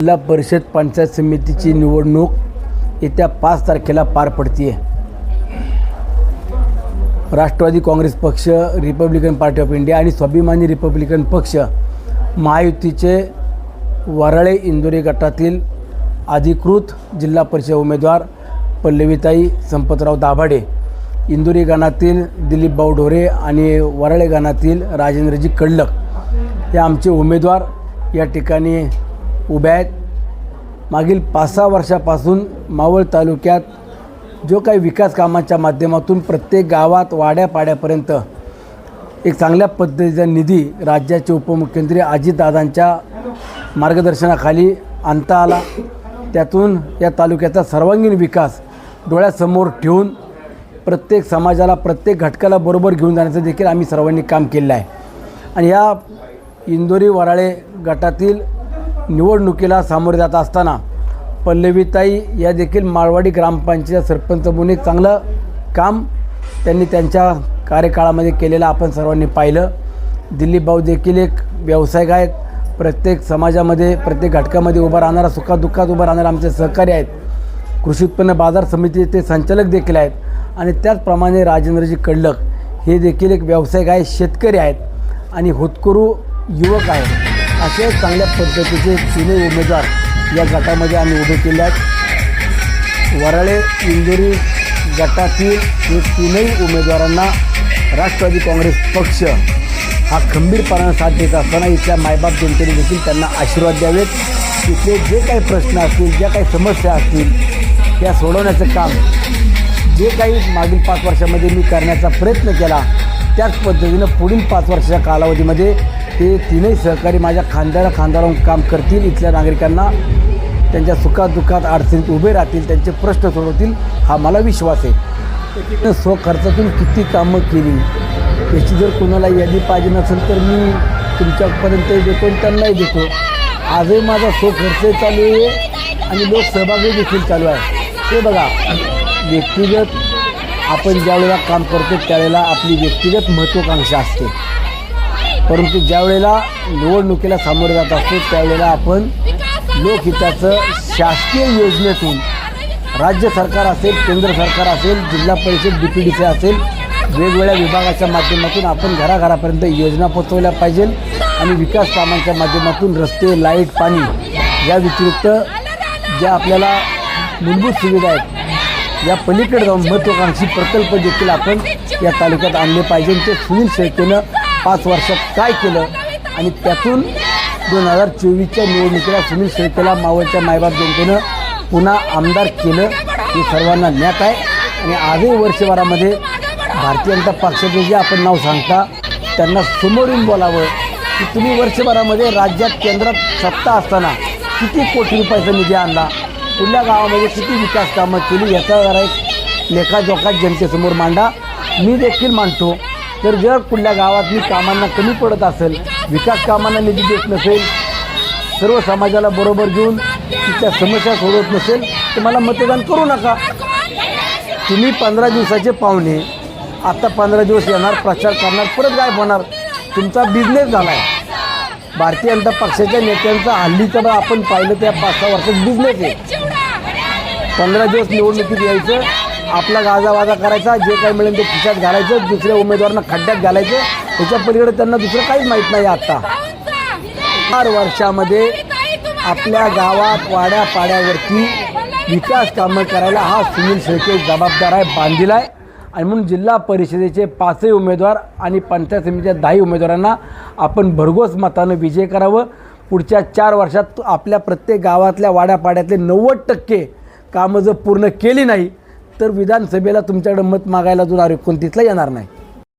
जिल्हा परिषद पंचायत समितीची निवडणूक येत्या 5 तारखेला पार पडते आहे। राष्ट्रवादी काँग्रेस पक्ष, रिपब्लिकन पार्टी ऑफ इंडिया आणि स्वाभिमानी रिपब्लिकन पक्ष महायुतीचे वराळे इंदोरी गटातील अधिकृत जिल्हा परिषद उमेदवार पल्लवीताई संपतराव दाभाडे, इंदोरी गणातील दिलीप भाऊ ढोरे आणि वराळे गणातील राजेंद्रजी कडलक हे आमचे उमेदवार या ठिकाणी उभे आहेत। मागील 5-6 वर्षापासून मावळ तालुक्यात जो काही विकास कामांच्या माध्यमातून प्रत्येक गावात वाड्यापाड्यापर्यंत एक चांगल्या पद्धतीचा निधी राज्याचे उपमुख्यमंत्री अजितदादांच्या मार्गदर्शनाखाली आणता आला, त्यातून या तालुक्याचा सर्वांगीण विकास डोळ्यासमोर ठेवून प्रत्येक समाजाला, प्रत्येक घटकाला बरोबर घेऊन जाण्याचं देखील आम्ही सर्वांनी काम केलं आहे। आणि या इंदोरी वराळे गटातील निवडणुकीला सामोरे जात असताना पल्लवीताई या देखील माळवाडी ग्रामपंचायत सरपंच म्हणून एक चांगलं काम त्यांनी त्यांच्या कार्यकाळामध्ये केलेलं आपण सर्वांनी पाहिलं। दिलीप भाऊ देखील एक व्यावसायिक आहेत, प्रत्येक समाजामध्ये, प्रत्येक घटकामध्ये उभा राहणारा, सुखादुःखात उभा राहणारे आमचे सहकारी आहेत। कृषी उत्पन्न बाजार समितीचे ते संचालक देखील आहेत। आणि त्याचप्रमाणे राजेंद्रजी कडलक हे देखील एक व्यावसायिक आहे, शेतकरी आहेत आणि होतकरू युवक आहेत। असे चांगल्या पद्धतीचे तीनही उमेदवार या गटामध्ये आम्ही उभे केले आहेत। वराळे इंदोरी गटातील हे तीनही उमेदवारांना राष्ट्रवादी काँग्रेस पक्ष हा खंबीरपणाने साथ देत असताना इथल्या मायबाप जनतेने देखील त्यांना आशीर्वाद द्यावेत। तिथले जे काही प्रश्न असतील, ज्या काही समस्या असतील त्या सोडवण्याचं काम जे काही मागील 5 वर्षामध्ये मी करण्याचा प्रयत्न केला, त्याच पद्धतीनं पुढील 5 वर्षाच्या कालावधीमध्ये ते तीनही सहकारी माझ्या खांद्याला खांदा लावून काम करतील। इथल्या नागरिकांना त्यांच्या सुखादुःखात, अडचणीत उभे राहतील, त्यांचे प्रश्न सोडवतील हा मला विश्वास आहे। स्वखर्चातून किती कामं केली याची जर कोणाला यादी पाहिजे नसेल तर मी तुमच्यापर्यंत देतो आणि त्यांनाही देतो। आजही माझा स्वखर्चही चालू आहे आणि लोकसहभागही देखील चालू आहे। ते बघा, व्यक्तिगत आपण ज्यावेळेला काम करतो त्यावेळेला आपली व्यक्तिगत महत्त्वाकांक्षा असते, परंतु ज्यावेळेला निवडणुकीला सामोरे जात असतो त्यावेळेला आपण लोकहिताचं शासकीय योजनेतून, राज्य सरकार असेल, केंद्र सरकार असेल, जिल्हा परिषद DPDC असेल, वेगवेगळ्या विभागाच्या माध्यमातून आपण घराघरापर्यंत योजना पोचवल्या पाहिजे आणि विकास कामांच्या माध्यमातून रस्ते, लाईट, पाणी या व्यतिरिक्त ज्या आपल्याला मूलभूत सुविधा आहेत या पलीकडे जाऊन महत्त्वाकांक्षी प्रकल्प देखील आपण या तालुक्यात आणले पाहिजे। ते सुनील शेळकेनं 5 वर्षात काय केलं आणि त्यातून 2024च्या निवडणुकीला सुनील शेळकेला मावळच्या मायबाप जनतेनं पुन्हा आमदार केलं हे सर्वांना ज्ञात आहे। आणि आजही वर्षभरामध्ये भारतीय जनता पक्षाचे जे आपण नाव सांगता त्यांना समोरून बोलावं की तुम्ही वर्षभरामध्ये राज्यात, केंद्रात सत्ता असताना किती कोटी रुपयाचा निधी आणला, कुठल्या गावामध्ये किती विकास कामं केली याचा जरा एक लेखाजोखा जनतेसमोर मांडा। मी देखील मांडतो, तर जर कुठल्या गावात मी कामांना कमी पडत असेल, विकास कामांना निधी देत नसेल, सर्व समाजाला बरोबर घेऊन तिच्या समस्या सोडवत नसेल तर मला मतदान करू नका। तुम्ही 15 दिवसाचे पाहुणे, आता 15 दिवस येणार, प्रचार करणार, परत गायब होणार, तुमचा बिझनेस झाला आहे। भारतीय जनता पक्षाच्या नेत्यांचा हल्लीचं आपण पाहिलं त्या 5-6 वर्षात बिझनेस आहे। 15 दिवस निवडणुकीत यायचं, आपला गाजावाजा करायचा, जे काही मिळेल ते खिशात घालायचं, दुसऱ्या उमेदवारांना खड्ड्यात घालायचं, त्याच्या पलीकडे त्यांना दुसरं काहीच माहीत नाही। आता 4 वर्षामध्ये आपल्या गावात, वाड्यापाड्यावरती विकास कामं करायला हा सुनील शेळके जबाबदार आहे, बांधील आहे। आणि म्हणून जिल्हा परिषदेचे 5ही उमेदवार आणि पंचायत समितीच्या 10ही उमेदवारांना आपण भरघोस मतानं विजय करावं। पुढच्या 4 वर्षात आपल्या प्रत्येक गावातल्या, वाड्यापाड्यातले 90% कामं जर पूर्ण केली नाही तर विधानसभेला तुमच्याकडे मत मागायला जो कोणतीतला येणार नाही।